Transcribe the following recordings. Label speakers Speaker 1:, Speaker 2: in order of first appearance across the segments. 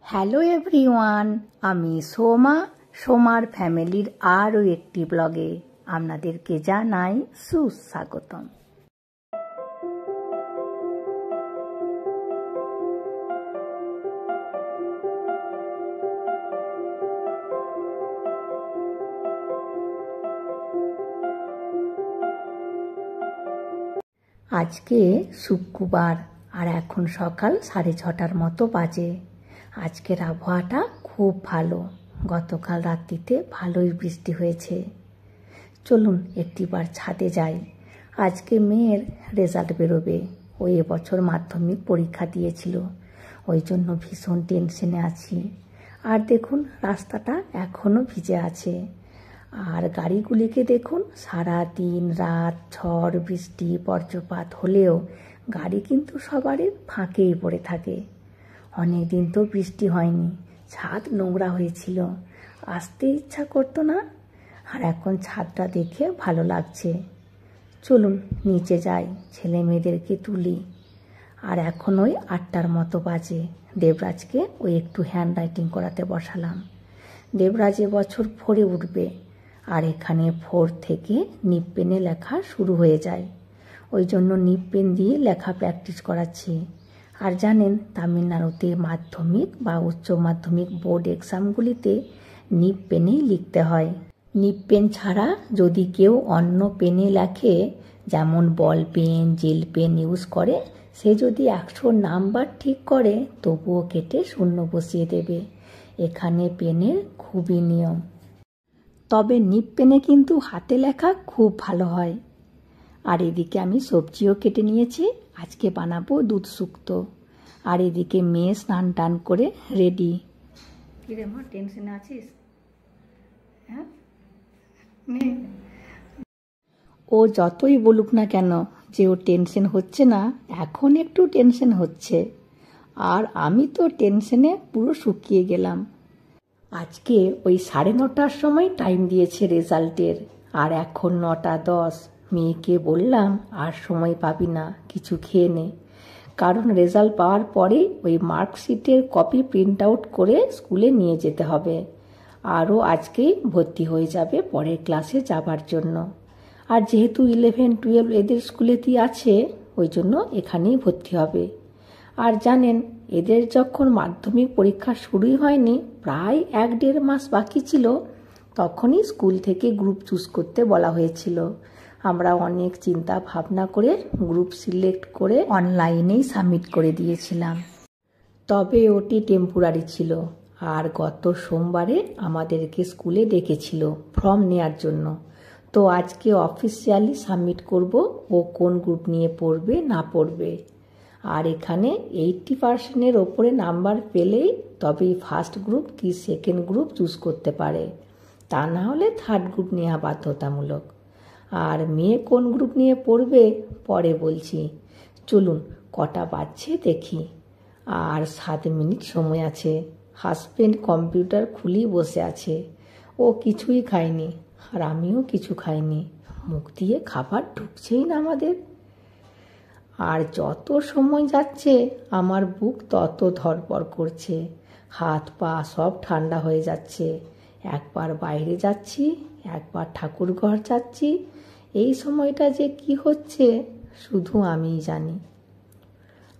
Speaker 1: Hello everyone, আমি সোমার ফ্যামিলির আরও একটি ব্লগে আপনাদেরকে জানাই সুস্বাগতম। আজকে শুক্রবার আর এখন সকাল 6:30টার মতো বাজে। আজকের আবহাওয়াটা খুব ভালো। গতকাল রাত্রিতে ভালোই বৃষ্টি হয়েছে। চলুন একটিবার ছাদে যাই। আজকে মেয়ের রেজাল্ট বেরোবে। ও এবছর মাধ্যমিক পরীক্ষা দিয়েছিল, ওই জন্য ভীষণ টেনশনে আছি। আর দেখুন রাস্তাটা এখনও ভিজে আছে। আর গাড়িগুলিকে দেখুন, সারা দিন রাত ঝড় বৃষ্টি বজ্রপাত হলেও গাড়ি কিন্তু সবারই ফাঁকেই পড়ে থাকে। অনেক দিন তো বৃষ্টি হয়নি, ছাদ নোংরা হয়েছিল, আসতে ইচ্ছা করতো না। আর এখন ছাদটা দেখে ভালো লাগছে। চলুন নিচে যাই, ছেলে মেয়েদেরকে তুলি। আর এখন ওই 8টার মতো বাজে। দেবরাজকে ওই একটু হ্যান্ড রাইটিং করাতে বসালাম। দেবরাজ এবছর 4-এ উঠবে। আর এখানে 4 থেকে নিব পেনে লেখা শুরু হয়ে যায়, ওই জন্য নিব পেন দিয়ে লেখা প্র্যাকটিস করাচ্ছি। আর জানেন, তামিলনাড়ুতে মাধ্যমিক বা উচ্চ মাধ্যমিক বোর্ড এক্সামগুলিতে নিব পেনেই লিখতে হয়। নিব পেন ছাড়া যদি কেউ অন্য পেনে লেখে, যেমন ball pen gel pen use করে, সে যদি 100 নাম্বার ঠিক করে তবুও কেটে 0 বসিয়ে দেবে। এখানে পেনের খুবই নিয়ম। তবে নিব পেনে কিন্তু হাতে লেখা খুব ভালো হয়। আর এদিকে আমি সবজিও কেটে নিয়েছি, আজকে বানাবো দুধ শুক্তো। আর এদিকে মেয়ে স্নান টান করে রেডি। কিরে মা, টেনশনে আছিস? হ্যাঁ, ও যতই বলুক না কেন যে ও টেনশন হচ্ছে না, এখন একটু টেনশন হচ্ছে। আর আমি তো টেনশনে পুরো শুকিয়ে গেলাম। আজকে ওই 9:30টার সময় টাইম দিয়েছে রেজাল্টের, আর এখন 9:10। মেয়েকে বললাম আর সময় পাবি না, কিছু খেয়ে নে। কারণ রেজাল্ট পাওয়ার পরেই ওই মার্কশিটের কপি প্রিন্ট আউট করে স্কুলে নিয়ে যেতে হবে। আরও আজকেই ভর্তি হয়ে যাবে পরের ক্লাসে যাবার জন্য। আর যেহেতু 11-12 এদের স্কুলেতেই আছে, ওই জন্য এখানেই ভর্তি হবে। আর জানেন, এদের যখন মাধ্যমিক পরীক্ষা শুরুই হয়নি, প্রায় 1-1.5 মাস বাকি ছিল, তখনই স্কুল থেকে গ্রুপ চুজ করতে বলা হয়েছিল। আমরা অনেক চিন্তা ভাবনা করে গ্রুপ সিলেক্ট করে অনলাইনেই সাবমিট করে দিয়েছিলাম। তবে ওটি টেম্পোরারি ছিল। আর গত সোমবারে আমাদেরকে স্কুলে ডেকেছিল ফর্ম নেওয়ার জন্য। তো আজকে অফিসিয়ালি সাবমিট করব ও কোন গ্রুপ নিয়ে পড়বে না পড়বে। আর এখানে 80%-এর ওপরে নাম্বার পেলেই তবেই ফার্স্ট গ্রুপ কি সেকেন্ড গ্রুপ চুজ করতে পারে, তা না হলে থার্ড গ্রুপ নেওয়া বাধ্যতামূলক। আর মেয়ে কোন গ্রুপ নিয়ে পড়বে পরে বলছি। চলুন কটা বাজছে দেখি। আর 7 মিনিট সময় আছে। হাজবেন্ড কম্পিউটার খুলেই বসে আছে। ও কিছুই খায়নি, আর আমিও কিছু খাইনি। মুখ দিয়ে খাবার ঢুকছেই না আমাদের। আর যত সময় যাচ্ছে আমার বুক তত ধড়ফড় করছে, হাত পা সব ঠান্ডা হয়ে যাচ্ছে। একবার বাইরে যাচ্ছি, একবার ঠাকুর ঘর যাচ্ছি। এই সময়টা যে কি হচ্ছে শুধু আমিই জানি।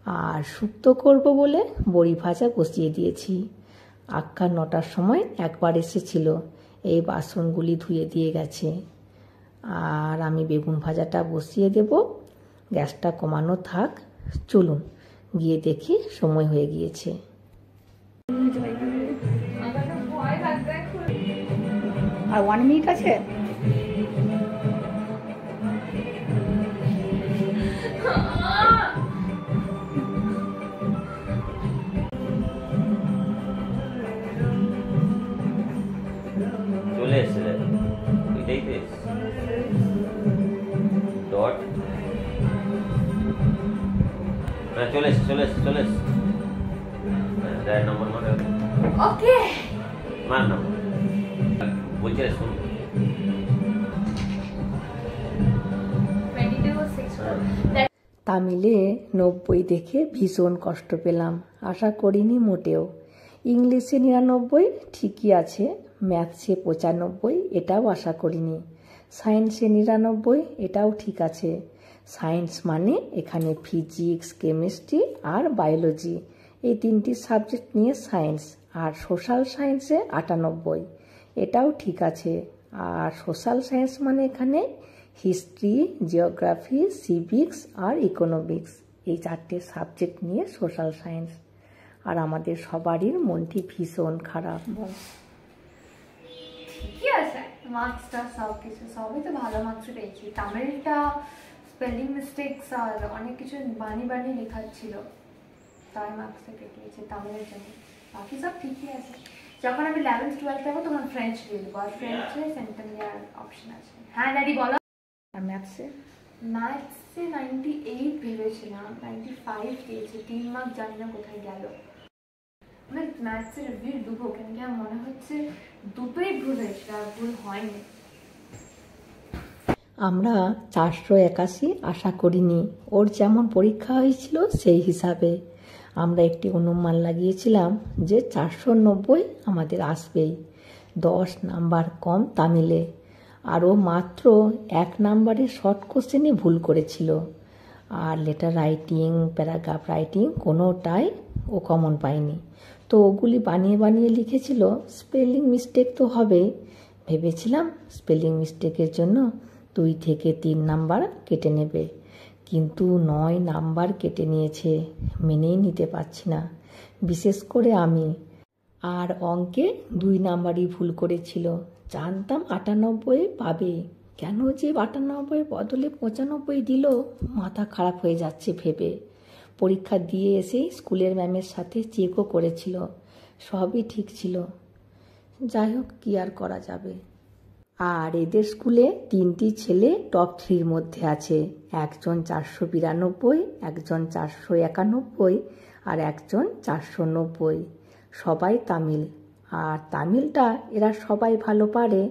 Speaker 1: আর শুক্তো করব বলে বড়ি ভাজা বসিয়ে দিয়েছি। আক্কা 9টার সময় একবার এসেছিল, এই বাসনগুলি ধুয়ে দিয়ে গেছে। আর আমি বেগুন ভাজাটা বসিয়ে দেব। গ্যাসটা কমানো থাক। চলুন গিয়ে দেখি সময় হয়ে গিয়েছে। আর 1 মিনিট আছে।
Speaker 2: চলে এসে এটাই তো ডট। চলে এসে নম্বর মানে ওকে মার নাম বলছে শুন।
Speaker 1: তামিলে 90 দেখে ভীষণ কষ্ট পেলাম, আশা করিনি মোটেও। ইংলিশে 99 ঠিকই আছে, ম্যাথসে 95 এটাও আশা করিনি, সায়েন্সে 99 এটাও ঠিক আছে। সায়েন্স মানে এখানে ফিজিক্স, কেমিস্ট্রি আর বায়োলজি এই 3টি সাবজেক্ট নিয়ে সায়েন্স, আর সোশ্যাল সায়েন্সে 98 এটাও ঠিক আছে। আর সোশ্যাল সায়েন্স মানে এখানে হিস্ট্রি, জিওগ্রাফি, সিভিক্স আর ইকোনমিক্স এই 4টে সাবজেক্ট নিয়ে সোশ্যাল সায়েন্স। আর আমাদের সবারই মনটি ভীষণ খারাপ।
Speaker 3: ঠিকই আছে, মার্কসটা সব কিছু সবই তো ভালো মার্কস পেয়েছি। তামিলটা স্পেলিং মিস্টেকস আর অনেক কিছু বানিয়ে লেখা ছিল, তাই মার্কসটা কেটে গিয়েছে তামিলের জন্য। বাকি সব ঠিকই আছে। যখন আমি 11th 12th যাবো তখন ফ্রেঞ্চ দিয়ে দেবো, আর ফ্রেঞ্চে সেন্টেনিয়ার অপশন আছে। হ্যাঁ ড্যাডি বলো।
Speaker 1: আর ম্যাথসে
Speaker 3: 98 ভেবেছিলাম, 95 পেয়েছি, 3 মার্ক জানি না কোথায় গেল। আমি ম্যাথসের রিভিউ দেবো, কেন কি আমার মনে হচ্ছে দুটোই ভুল হয়েছিল, আর ভুল হয়নি।
Speaker 1: আমরা 481 আশা করিনি, ওর যেমন পরীক্ষা হয়েছিল সেই হিসাবে আমরা একটি অনুমান লাগিয়েছিলাম যে 490 আমাদের আসবেই। 10 নাম্বার কম তামিলে, আরও মাত্র 1 নাম্বারে শর্ট কোশ্চেনে ভুল করেছিল। আর লেটার রাইটিং, প্যারাগ্রাফ রাইটিং কোনোটাই ও কমন পায়নি। তো ওগুলি বানিয়ে লিখেছিল, স্পেলিং মিস্টেক তো হবেই। ভেবেছিলাম স্পেলিং মিস্টেকের জন্য 2 থেকে 3 নাম্বার কেটে নেবে, কিন্তু 9 নাম্বার কেটে নিয়েছে। মেনেই নিতে পারছি না, বিশেষ করে আমি। আর অঙ্কে 2 নাম্বারই ভুল করেছিল। জানতাম 98 পাবে, কেন যে 98 বদলে 95 দিল, মাথা খারাপ হয়ে যাচ্ছে ভেবে। পরীক্ষা দিয়ে এসেই স্কুলের ম্যামের সাথে চেকও করেছিল, সবই ঠিক ছিল। যাই হোক, কি আর করা যাবে। আর এদের স্কুলে 3টি ছেলে টপ 3-র মধ্যে আছে, একজন 492, একজন 491 আর একজন 490। সবাই তামিল, আর তামিলটা এরা সবাই ভালো পারে,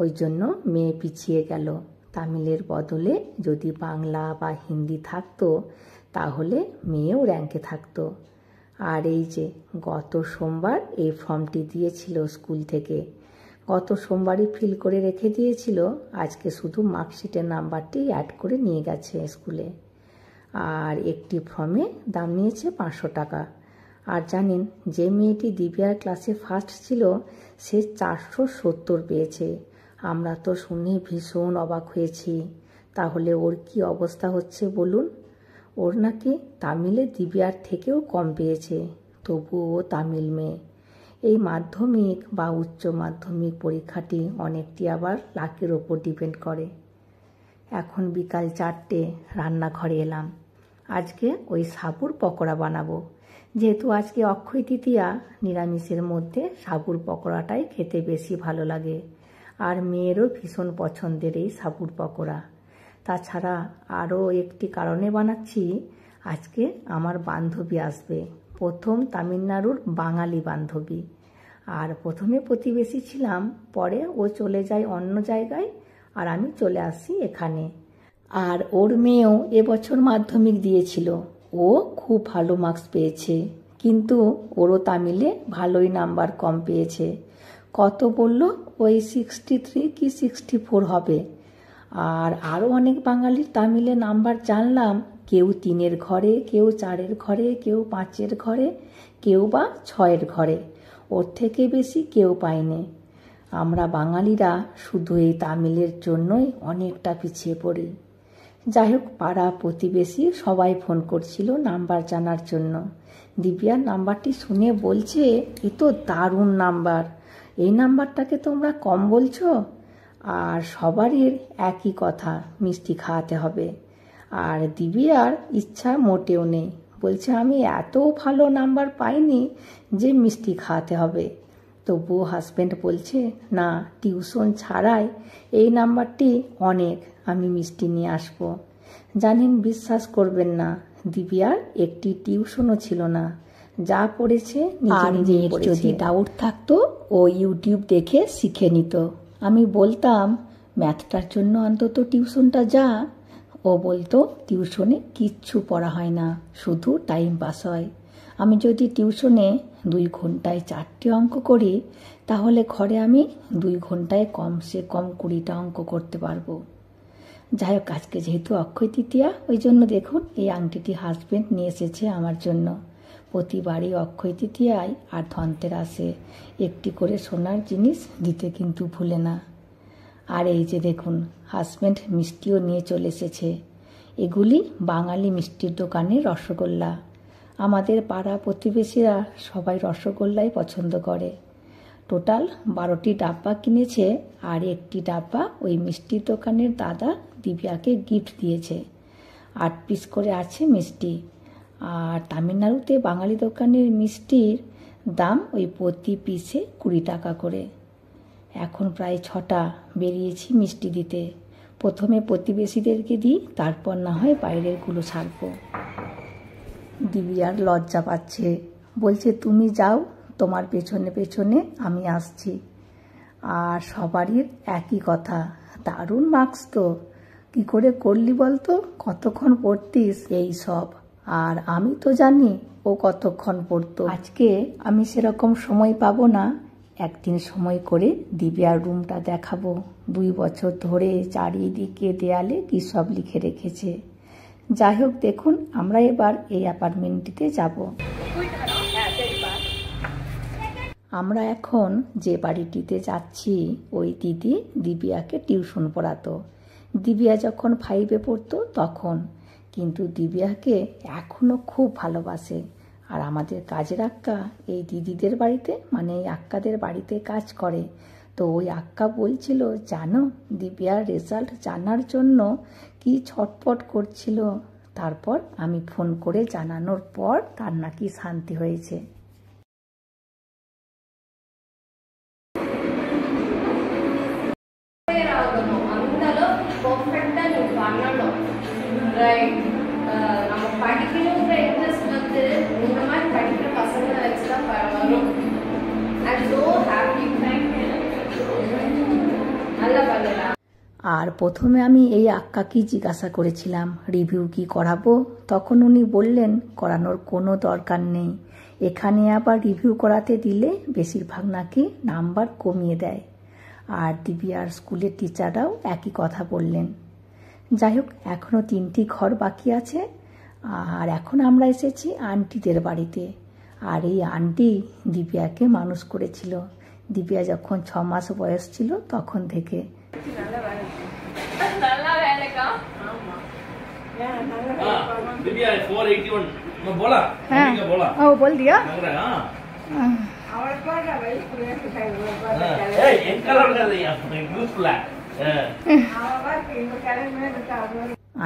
Speaker 1: ওই জন্য মেয়ে পিছিয়ে গেল। তামিলের বদলে যদি বাংলা বা হিন্দি থাকতো তাহলে মেয়েও র্যাঙ্কে থাকতো। আর এই যে গত সোমবার এই ফর্মটি দিয়েছিল স্কুল থেকে, গত সোমবারই ফিল করে রেখে দিয়েছিল, আজকে শুধু মার্কশিটের নাম্বারটি অ্যাড করে নিয়ে গেছে স্কুলে। আর একটি ফর্মে দাম নিয়েছে 500 টাকা। আর জানেন, যে মেয়েটি দিব্যার ক্লাসে ফার্স্ট ছিল সে 470 পেয়েছে। আমরা তো শুনে ভীষণ অবাক হয়েছি। তাহলে ওর কি অবস্থা হচ্ছে বলুন? ওর নাকি তামিলে দিব্যার থেকেও কম পেয়েছে, তবুও তামিল মেয়ে। এই মাধ্যমিক বা উচ্চ মাধ্যমিক পরীক্ষাটি অনেকটি আবার লাকের ওপর ডিপেন্ড করে। এখন বিকাল 4টে, রান্নাঘরে এলাম। আজকে ওই সাবুর পকোড়া বানাবো। যেহেতু আজকে অক্ষয় তৃতীয়া, নিরামিষের মধ্যে সাবুর পকোড়াটাই খেতে বেশি ভালো লাগে। আর মেয়েরও ভীষণ পছন্দের এই সাবুর পকোড়া। তাছাড়া আরও একটি কারণে বানাচ্ছি, আজকে আমার বান্ধবী আসবে, প্রথম তামিলনাড়ুর বাঙালি বান্ধবী। আর প্রথমে প্রতিবেশী ছিলাম, পরে ও চলে যায় অন্য জায়গায়, আর আমি চলে আসি এখানে। আর ওর মেয়েও এবছর মাধ্যমিক দিয়েছিল, ও খুব ভালো মার্কস পেয়েছে, কিন্তু ওরও তামিলে ভালোই নাম্বার কম পেয়েছে। কত বলল? ওই 63 কি 64 হবে। আর আরও অনেক বাঙালির তামিলে নাম্বার জানলাম, কেউ 3-এর ঘরে, কেউ 4-এর ঘরে, কেউ 5-এর ঘরে, কেউ বা 6-এর ঘরে। ওর থেকে বেশি কেউ পায়নি। আমরা বাঙালিরা শুধু এই তামিলের জন্যই অনেকটা পিছিয়ে পড়ি। যাই হোক, পাড়া প্রতিবেশী সবাই ফোন করছিল নাম্বার জানার জন্য। দিব্যার নাম্বারটি শুনে বলছে, এ তো দারুণ নাম্বার, এই নাম্বারটাকে তোমরা কম বলছো? আর সবারই একই কথা, মিষ্টি খাওয়াতে হবে। আর দিব্যার ইচ্ছা মোটেও নেই, বলছে আমি এত ভালো নাম্বার পাইনি যে মিষ্টি খাওয়াতে হবে। তবুও হাজব্যান্ড বলছে, না, টিউশন ছাড়াই এই নাম্বারটি অনেক, আমি মিষ্টি নিয়ে আসবো। জানেন, বিশ্বাস করবেন না, দিব্যার একটি টিউশনও ছিল না, যা পড়েছে নিজে পড়েছে। যদি ডাউট থাকতো ও ইউটিউব দেখে শিখে নিত। আমি বলতাম ম্যাথটার জন্য অন্তত টিউশনটা যা। ও বলতো টিউশনে কিচ্ছু পড়া হয় না, শুধু টাইম পাস হয়। আমি যদি টিউশনে 2 ঘন্টায় 4টে অঙ্ক করি তাহলে ঘরে আমি 2 ঘন্টায় কমসে কম 20টা অঙ্ক করতে পারবো। যাই হোক, আজকে যেহেতু অক্ষয় তৃতীয়া, ওই জন্য দেখুন এই আংটিটি হাজবেন্ড নিয়ে এসেছে আমার জন্য। প্রতিবারই অক্ষয় তৃতীয়ায় আর ধনতেরাসে একটি করে সোনার জিনিস দিতে কিন্তু ভুলে না। আর এই যে দেখুন, হাজবেন্ড মিষ্টিও নিয়ে চলে এসেছে। এগুলি বাঙালি মিষ্টির দোকানের রসগোল্লা। আমাদের পাড়া প্রতিবেশীরা সবাই রসগোল্লাই পছন্দ করে। টোটাল 12টি ডাব্বা কিনেছে, আর একটি ডাব্বা ওই মিষ্টির দোকানের দাদা দিব্যাকে গিফট দিয়েছে। 8 পিস করে আছে মিষ্টি। আর তামিলনাড়ুতে বাঙালি দোকানের মিষ্টির দাম ওই প্রতি পিসে 20 টাকা করে। এখন প্রায় 6টা বেরিয়েছি মিষ্টি দিতে। প্রথমে প্রতিবেশীদেরকে দিই, তারপর না হয় বাইরেরগুলো ছাড়বো। দিব্যার লজ্জা পাচ্ছে, বলছে তুমি যাও, তোমার পেছনে পেছনে আমি আসছি। আর সবারই একই কথা, দারুণ মার্কস তো, কি করে করলি বলতো, কতক্ষণ পড়তিস এই সব। আর আমি তো জানি ও কতক্ষণ পড়তো। আজকে আমি সেরকম সময় পাবো না, একদিন সময় করে দিব্যার রুমটা দেখাবো। 2 বছর ধরে চারিদিকে দেয়ালে কি সব লিখে রেখেছে। যাই হোক, দেখুন আমরা এবার এই অ্যাপার্টমেন্টটিতে যাব। আমরা এখন যে বাড়িটিতে যাচ্ছি, ওই দিদি দিব্যাকে টিউশন পড়াতো। দিব্যা যখন 5-এ পড়তো তখন, কিন্তু দিব্যাকে এখনো খুব ভালোবাসে। আর আমাদের কাজের আক্কা এই দিদিদের বাড়িতে, মানে এই আক্কাদের বাড়িতে কাজ করে। তো ওই আক্কা বলছিল, জানো দিব্যার রেজাল্ট জানার জন্য কি ছটফট করছিল। তারপর আমি ফোন করে জানানোর পর তার নাকি শান্তি হয়েছে।
Speaker 4: நம்ம படிக்கணுங்கிற இன்ட்ரெஸ்ட் வந்து இந்த மாதிரி படிக்கிற பசங்களை வச்சுதான் வரும். I'm so happy. நல்லா பண்ணலாம்।
Speaker 1: আর প্রথমে আমি এই আক্কাকেই জিজ্ঞাসা করেছিলাম রিভিউ কি করাবো, তখন উনি বললেন করানোর কোনো দরকার নেই, এখানে আবার রিভিউ করাতে দিলে বেশিরভাগ নাকি নাম্বার কমিয়ে দেয়। আর দিব্যার স্কুলের টিচাররাও একই কথা বললেন। যাই হোক, এখনও 3টি ঘর বাকি আছে। আর এখন আমরা এসেছি আন্টিদের বাড়িতে। আর এই আন্টি দিব্যাকে মানুষ করেছিল। দিব্যা যখন 6 মাস বয়স ছিল তখন থেকে।
Speaker 5: दिव्या 481 मैं बोला
Speaker 1: हाँ।
Speaker 5: क्या बोला
Speaker 1: ओ बोल दिया।
Speaker 5: लग रहा है हां ए एक कलर कर दिया यूजफुल है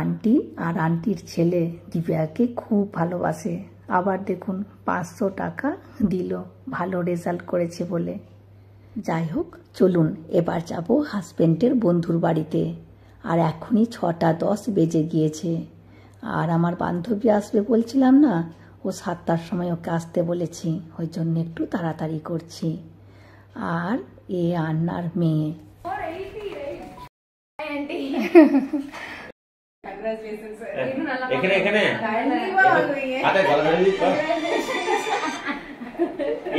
Speaker 1: আন্টি আর আন্টির ছেলে দিব্যাকে খুব ভালোবাসে। আবার দেখুন 500 টাকা দিল ভালো রেজাল্ট করেছে বলে। যাই হোক, চলুন এবার যাব হাজবেন্ডের বন্ধুর বাড়িতে। আর এখনই 6:10 বেজে গিয়েছে। আর আমার বান্ধবী আসবে বলছিলাম না, ও 7টার সময় ওকে আসতে বলেছি, ওই জন্য একটু তাড়াতাড়ি করছি। আর এ আন্নার মেয়ে।
Speaker 2: এখানে এখানে আরে গলা ধরে দিচ্ছ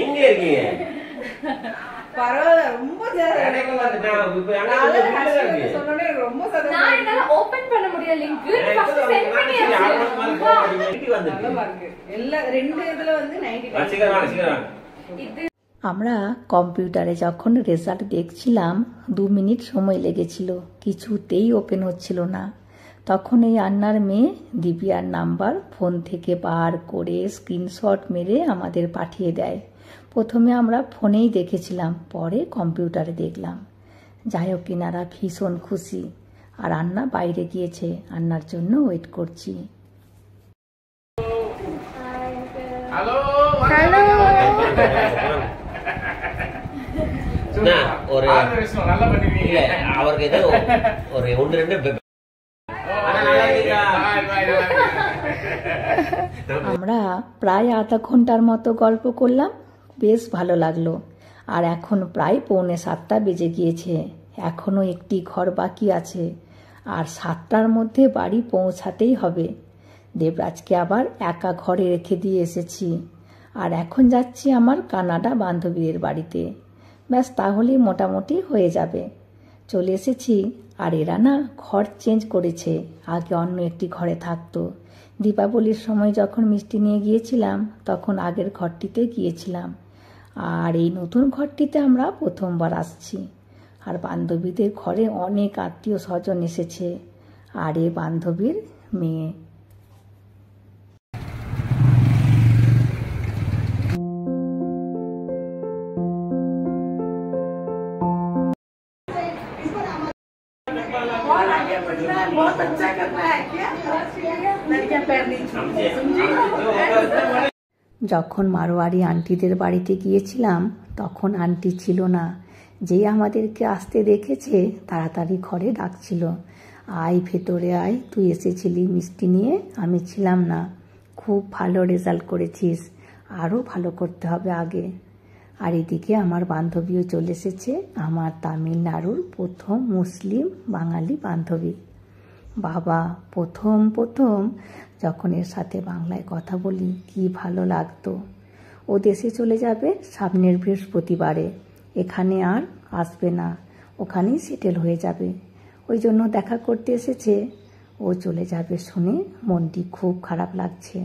Speaker 2: எங்க இருக்கீங்க
Speaker 6: பரவாயில்ல ரொம்ப ரொம்ப
Speaker 3: நான் என்னால ஓபன் பண்ண முடியல லிங்க் ஃபர்ஸ்ட் சென்ட் பண்ணியாச்சு
Speaker 6: எல்லாம் ரெண்டு இதுல வந்து 90
Speaker 1: আমরা কম্পিউটারে যখন রেজাল্ট দেখছিলাম 2 মিনিট সময় লেগেছিল, কিছুতেই ওপেন হচ্ছিল না। তখন এই আন্নার মেয়ে দিব্যার নাম্বার ফোন থেকে বার করে স্ক্রিনশট মেরে আমাদের পাঠিয়ে দেয়। প্রথমে আমরা ফোনেই দেখেছিলাম, পরে কম্পিউটারে দেখলাম। যাই হোক, কিনারা ভীষণ খুশি। আর আন্না বাইরে গিয়েছে, আন্নার জন্য ওয়েট করছি।
Speaker 5: हेलो
Speaker 2: না ஒரு
Speaker 5: நல்லா பண்ணுவீங்க
Speaker 2: இல்ல அவருக்கு ஏதோ ஒரு 1-2
Speaker 1: আমরা প্রায় আধা ঘন্টার মতো গল্প করলাম, বেশ ভালো লাগলো। আর এখন প্রায় 6:45 বেজে গিয়েছে, এখনো একটি ঘর বাকি আছে। আর 7টার মধ্যে বাড়ি পৌঁছাতেই হবে। দেবরাজকে আবার একা ঘরে রেখে দিয়ে এসেছি। আর এখন যাচ্ছি আমার কানাডা বান্ধবীদের বাড়িতে। ব্যাস তাহলেই মোটামুটি হয়ে যাবে। চলে এসেছি। আর এরা না ঘর চেঞ্জ করেছে, আগে অন্য একটি ঘরে থাকতো। দীপাবলির সময় যখন মিষ্টি নিয়ে গিয়েছিলাম তখন আগের ঘরটিতে গিয়েছিলাম, আর এই নতুন ঘরটিতে আমরা প্রথমবার আসছি। আর বান্ধবীদের ঘরে অনেক আত্মীয় স্বজন এসেছে, আর এ বান্ধবীর মেয়ে।
Speaker 6: बहुत अच्छा करना है क्या? लड़कियां पैर नहीं छूती, समझी?
Speaker 1: যখন মারোয়ারি আন্টিদের বাড়িতে গিয়েছিলাম তখন আন্টি ছিল না। যেই আমাদেরকে আসতে দেখেছে তাড়াতাড়ি ঘরে ডাকছিল, আয় ভেতরে আয়, তুই এসেছিলি মিষ্টি নিয়ে, আমি ছিলাম না। খুব ভালো রেজাল্ট করেছিস, আরও ভালো করতে হবে আগে। আর এদিকে আমার বান্ধবীও চলে এসেছে, আমার তামিলনাড়ুর প্রথম মুসলিম বাঙালি বান্ধবী। বাবা, প্রথম যখন এর সাথে বাংলায় কথা বলি কি ভালো লাগতো। ও দেশে চলে যাবে সামনের বৃহস্পতিবারে, এখানে আর আসবে না, ওখানেই সেটেল হয়ে যাবে। ওই জন্য দেখা করতে এসেছে। ও চলে যাবে শুনে মনটি খুব খারাপ লাগছে।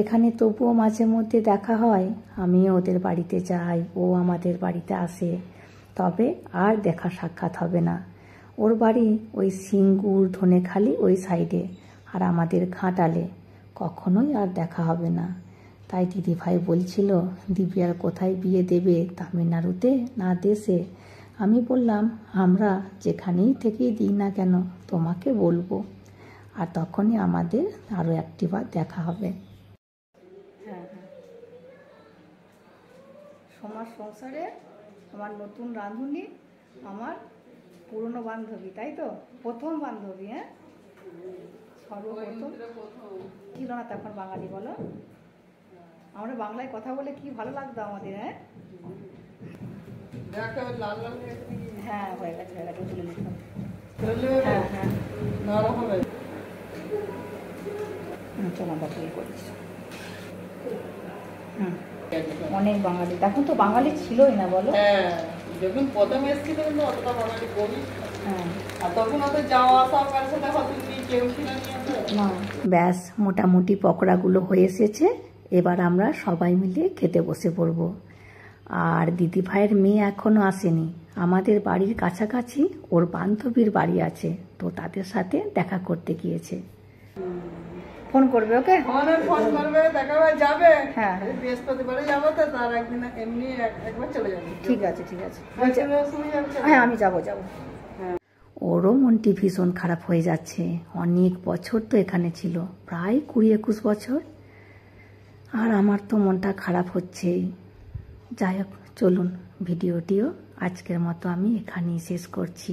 Speaker 1: এখানে তবুও মাঝে মধ্যে দেখা হয়, আমিও ওদের বাড়িতে যাই, ও আমাদের বাড়িতে আসে, তবে আর দেখা সাক্ষাৎ হবে না। ওর বাড়ি ওই সিঙ্গুর ধনেখালি ওই সাইডে, আর আমাদের ঘাটালে, কখনোই আর দেখা হবে না। তাই দিদিভাই বলছিল দিব্যার কোথায় বিয়ে দেবে, তামিলনাড়ুতে না দেশে? আমি বললাম আমরা যেখানেই থেকেই দিই না কেন তোমাকে বলবো, আর তখনই আমাদের আরও একটিবার দেখা হবে।
Speaker 6: হ্যাঁ হ্যাঁ, সমাজ সংসারে আমার নতুন রাঁধুনি, আমার পুরনো বান্ধবী, তাই তো? প্রথম বান্ধবী, হ্যাঁ, সর্বপ্রথম ছিল না তখন বাঙালি, বলো? আমরা বাংলায় কথা বলে কি ভালো লাগতো আমাদের, হ্যাঁ হ্যাঁ, হয়ে গেছে তুলে নিতাম। হ্যাঁ হ্যাঁ, চলো আমরা বিয়ে করেছি। অনেক বাঙালি, তখন তো বাঙালি ছিলই না, বলো?
Speaker 7: হ্যাঁ, যখন প্রথম এসেছিল কিন্তু অতটা বাঙালি করি।
Speaker 6: হ্যাঁ,
Speaker 7: আর তখন অত যাওয়া আসা কার সাথে হয়তো কেউ ছিল না।
Speaker 1: ব্যাস মোটামুটি পকোড়াগুলো হয়ে এসেছে, এবার আমরা সবাই মিলে খেতে বসে পড়ব। আর দিদি ভাইয়ের মেয়ে এখনও আসেনি, আমাদের বাড়ির কাছাকাছি ওর বান্ধবীর বাড়ি আছে, তো তাদের সাথে দেখা করতে গিয়েছে।
Speaker 6: ফোন করবে ওকে?
Speaker 7: ফোন করবে, দেখা হয়ে যাবে।
Speaker 6: হ্যাঁ,
Speaker 7: বৃহস্পতিবারে যাবো তো, তার একদিন এমনি একবার চলে যাবে।
Speaker 6: ঠিক আছে ঠিক আছে,
Speaker 7: হ্যাঁ,
Speaker 6: আমি যাবো।
Speaker 1: ওরও মনটি ভীষণ খারাপ হয়ে যাচ্ছে। অনেক বছর তো এখানে ছিল, প্রায় 20-21 বছর, আর আমার তো মনটা খারাপ হচ্ছেই। যাই হোক, চলুন ভিডিওটিও আজকের মতো আমি এখানেই শেষ করছি।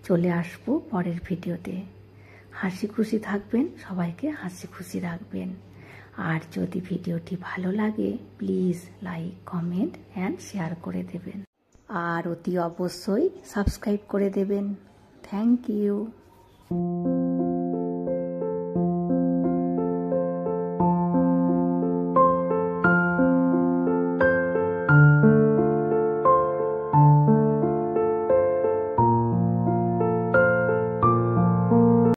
Speaker 1: চলে আসবো পরের ভিডিওতে। হাসি খুশি থাকবেন, সবাইকে হাসি খুশি রাখবেন। আর যদি ভিডিওটি ভালো লাগে please like, comment and share করে দেবেন, আর অতি অবশ্যই সাবস্ক্রাইব করে দেবেন। Thank you.